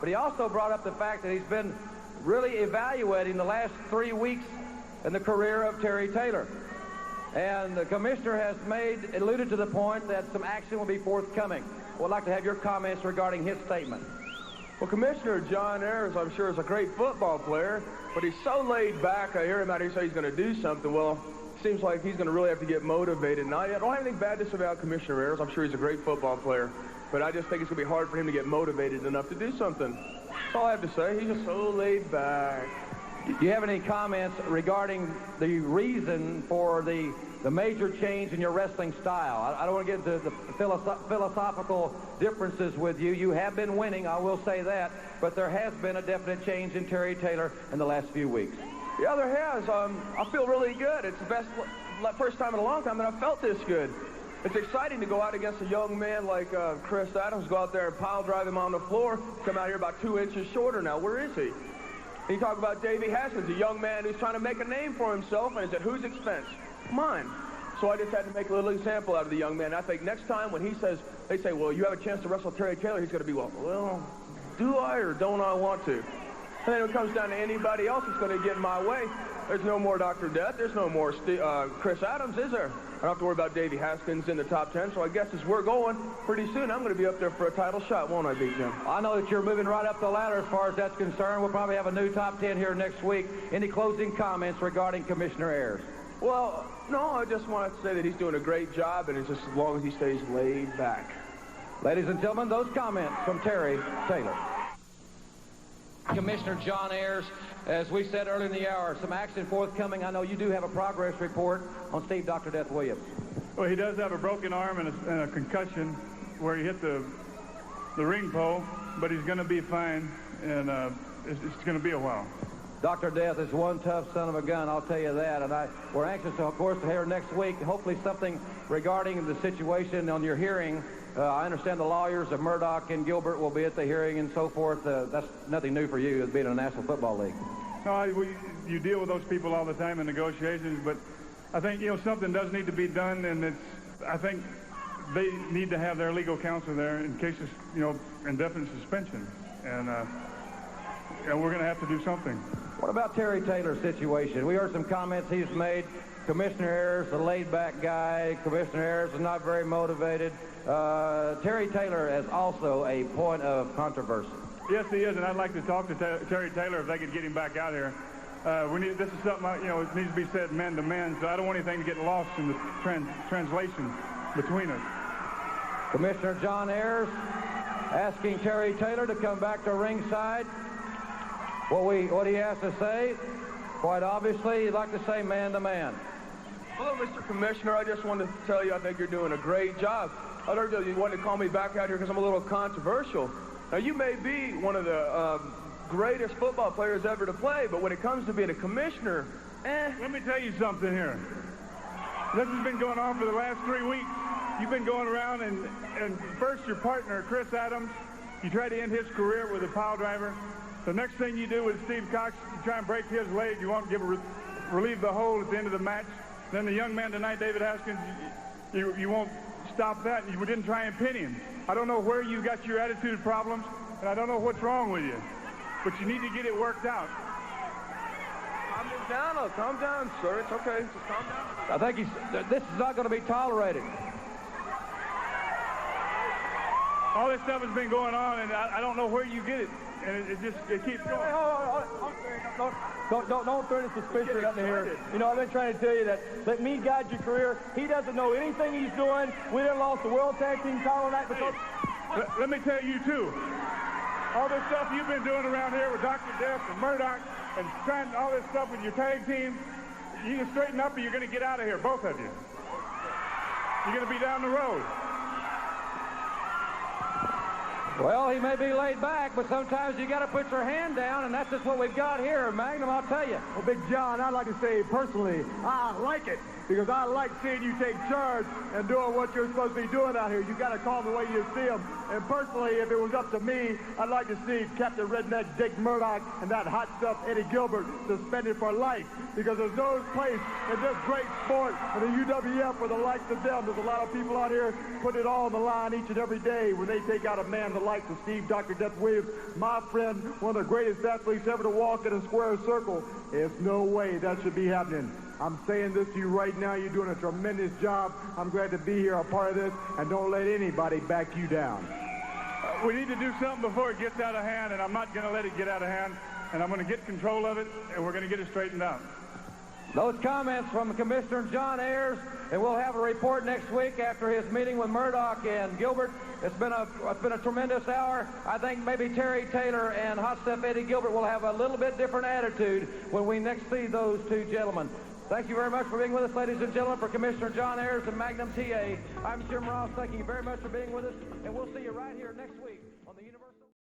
But he also brought up the fact that he's been really evaluating the last 3 weeks in the career of Terry Taylor. And the commissioner has alluded to the point that some action will be forthcoming. I would like to have your comments regarding his statement. Well, Commissioner John Ayers, I'm sure, is a great football player, but he's so laid back. I hear him out here say he's going to do something. Well, it seems like he's going to really have to get motivated. And I don't have anything bad to say about Commissioner Ayers. I'm sure he's a great football player, but I just think it's going to be hard for him to get motivated enough to do something. That's all I have to say. He's just so laid back. Do you have any comments regarding the reason for the major change in your wrestling style? I don't want to get into the philosophical differences with you. You have been winning, I will say that, but there has been a definite change in Terry Taylor in the last few weeks. Yeah, there has. I feel really good. It's the first time in a long time that I've felt this good. It's exciting to go out against a young man like Chris Adams, go out there and pile drive him on the floor, come out here about 2 inches shorter now. Where is he? He talked about Davey Haskins, a young man who's trying to make a name for himself, and it's at whose expense? Mine. So I just had to make a little example out of the young man. I think next time when they say, well, you have a chance to wrestle Terry Taylor, he's going to be, well, do I or don't I want to? And then when it comes down to anybody else that's going to get in my way, there's no more Dr. Death, there's no more Chris Adams, is there? I don't have to worry about Davey Haskins in the top 10, so I guess as we're going, pretty soon I'm going to be up there for a title shot, won't I, Big Jim? I know that you're moving right up the ladder as far as that's concerned. We'll probably have a new top 10 here next week. Any closing comments regarding Commissioner Ayers? Well, no, I just wanted to say that he's doing a great job, and it's just as long as he stays laid back. Ladies and gentlemen, those comments from Terry Taylor. Commissioner John Ayers, as we said earlier in the hour, some action forthcoming. I know you do have a progress report on Steve Dr. Death Williams. Well, he does have a broken arm and a concussion where he hit the ring pole, but he's going to be fine, and it's going to be a while. Dr. Death is one tough son of a gun, I'll tell you that. And we're anxious, of course, to hear next week, hopefully something regarding the situation on your hearing. I understand the lawyers of Murdoch and Gilbert will be at the hearing and so forth. That's nothing new for you as being in the National Football League. No, you deal with those people all the time in negotiations, but I think, something does need to be done, and I think they need to have their legal counsel there in case of, indefinite suspension. And we're going to have to do something. What about Terry Taylor's situation? We heard some comments he's made. Commissioner Ayers, a laid-back guy. Commissioner Ayers is not very motivated. Terry Taylor is also a point of controversy. Yes, he is, and I'd like to talk to Terry Taylor if they could get him back out here. This is something, it needs to be said man to man, so I don't want anything to get lost in the translation between us. Commissioner John Ayers asking Terry Taylor to come back to ringside. What he has to say, quite obviously, he'd like to say man to man. Hello, Mr. Commissioner. I just wanted to tell you I think you're doing a great job. I heard that you wanted to call me back out here because I'm a little controversial. Now, you may be one of the greatest football players ever to play, but when it comes to being a commissioner, Let me tell you something here. This has been going on for the last 3 weeks. You've been going around, and first your partner, Chris Adams, you tried to end his career with a pile driver. The next thing you do with Steve Cox, you try and break his leg. You won't relieve the hold at the end of the match. Then the young man tonight, David Haskins, you won't stop that. You didn't try and pin him. I don't know where you got your attitude problems, and I don't know what's wrong with you. But you need to get it worked out. Calm down, sir. It's okay. Just calm down. I think this is not going to be tolerated. All this stuff has been going on, and I don't know where you get it. And it keeps going. Don't throw any suspicion up in here. I've been trying to tell you that let me guide your career. He doesn't know anything he's doing. We done lost the World Tag Team title tonight because... Let me tell you, too. All this stuff you've been doing around here with Dr. Death and Murdoch and trying all this stuff with your tag team, you can straighten up or you're going to get out of here, both of you. You're going to be down the road. Well, he may be laid back, but sometimes you got to put your hand down, and that's just what we've got here. Magnum, I'll tell you. Well, Big John, I'd like to say personally, I like it because I like seeing you take charge and doing what you're supposed to be doing out here. You got to call them the way you see them. And personally, if it was up to me, I'd like to see Captain Redneck Dick Murdoch and that hot stuff Eddie Gilbert suspended for life because there's no place in this great sport in the UWF for the likes of them. There's a lot of people out here putting it all on the line each and every day when they take out a man likes of Steve Dr. Death Williams, my friend, one of the greatest athletes ever to walk in a square circle. There's no way that should be happening. I'm saying this to you right now. You're doing a tremendous job. I'm glad to be here, a part of this, and don't let anybody back you down. We need to do something before it gets out of hand, and I'm not going to let it get out of hand, and I'm going to get control of it, and we're going to get it straightened out. Those comments from Commissioner John Ayers, and we'll have a report next week after his meeting with Murdoch and Gilbert. It's been a tremendous hour. I think maybe Terry Taylor and Hot Stuff Eddie Gilbert will have a little bit different attitude when we next see those two gentlemen. Thank you very much for being with us, ladies and gentlemen. For Commissioner John Ayers and Magnum TA, I'm Jim Ross. Thank you very much for being with us, and we'll see you right here next week on the University.